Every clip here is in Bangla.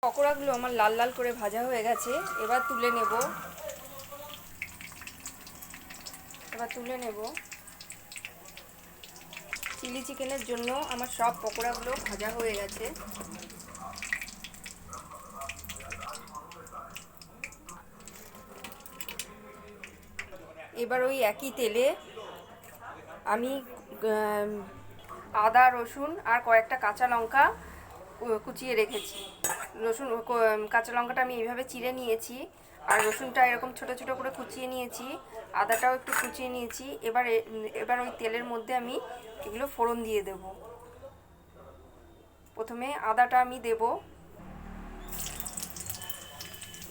পকোড়াগুলো আমার লাল লাল করে ভাজা হয়ে গেছে, এবার তুলে নেব। চিলি চিকেনের জন্য আমার সব পকোড়াগুলো ভাজা হয়ে গেছে। এবার ওই একই তেলে আমি আদা রসুন আর কয়েকটা কাঁচা লঙ্কা কুচিয়ে রেখেছি। কাঁচা লঙ্কাটা আমি এইভাবে চিড়ে নিয়েছি, আর রসুনটা এরকম ছোট ছোট করে কুচিয়ে নিয়েছি, আদাটাও একটু কুচিয়ে নিয়েছি। এবার ওই তেলের মধ্যে আমি এগুলো ফোড়ন দিয়ে দেব। প্রথমে আদাটা আমি দেব,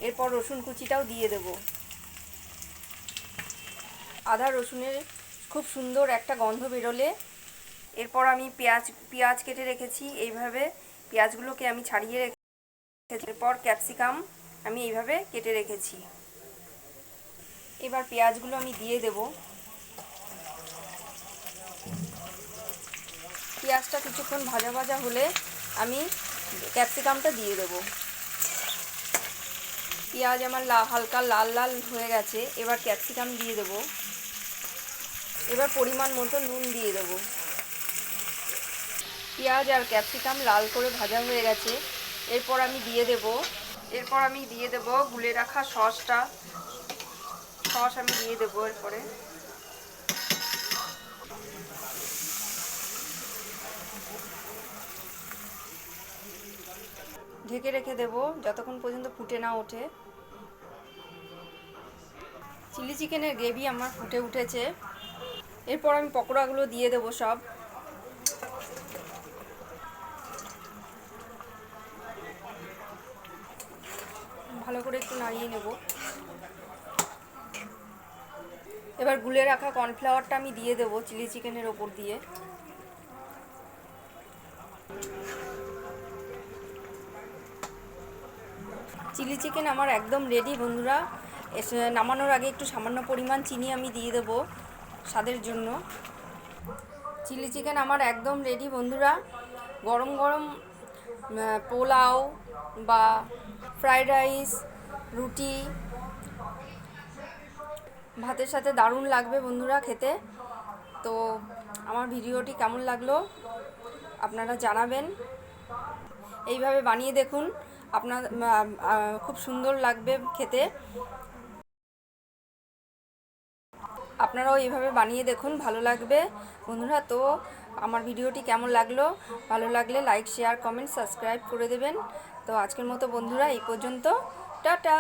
এরপর রসুন কুচিটাও দিয়ে দেব। আদা রসুনের খুব সুন্দর একটা গন্ধ বেরোলে এরপর আমি পেঁয়াজ কেটে রেখেছি, এইভাবে পেঁয়াজগুলোকে আমি ছাড়িয়ে রেখেছি। এরপর ক্যাপসিকাম আমি এইভাবে কেটে রেখেছি। এবার পেঁয়াজগুলো আমি দিয়ে দেব। পেঁয়াজটা কিছুক্ষণ ভাজা ভাজা হলে আমি ক্যাপসিকামটা দিয়ে দেব। পেঁয়াজ আমার হালকা লাল লাল হয়ে গেছে, এবার ক্যাপসিকাম দিয়ে দেব। এবার পরিমাণ মতো নুন দিয়ে দেব। পেঁয়াজ আর ক্যাপসিকাম লাল করে ভাজা হয়ে গেছে, এরপর আমি দিয়ে দেব গুলে রাখা সস আমি দিয়ে দেবো। এরপরে ঢেকে রেখে দেব যতক্ষণ পর্যন্ত ফুটে না ওঠে। চিলি চিকেনের গ্রেভি আমার ফুটে উঠেছে, এরপর আমি পকোড়াগুলো দিয়ে দেবো সব। ভালো করে একটু নাড়িয়ে নেব। এবার গুলে রাখা কর্নফ্লাওয়ারটা আমি দিয়ে দেবো চিলি চিকেনের ওপর দিয়ে। চিলি চিকেন আমার একদম রেডি বন্ধুরা। নামানোর আগে একটু সামান্য পরিমাণ চিনি আমি দিয়ে দেবো স্বাদের জন্য। চিলি চিকেন আমার একদম রেডি বন্ধুরা। গরম গরম পোলাও বা ফ্রাইড রাইস, রুটি, ভাতের সাথে দারুণ লাগবে বন্ধুরা খেতে। তো আমার ভিডিওটি কেমন লাগলো আপনারা জানাবেন। এইভাবে বানিয়ে দেখুন, আপনার খুব সুন্দর লাগবে খেতে। আপনারাও এইভাবে বানিয়ে দেখুন, ভালো লাগবে বন্ধুরা। তো আমার ভিডিওটি কেমন লাগলো, ভালো লাগলে লাইক শেয়ার কমেন্ট সাবস্ক্রাইব করে দেবেন। তো আজকের মতো বন্ধুরা এই পর্যন্ত, টাটা।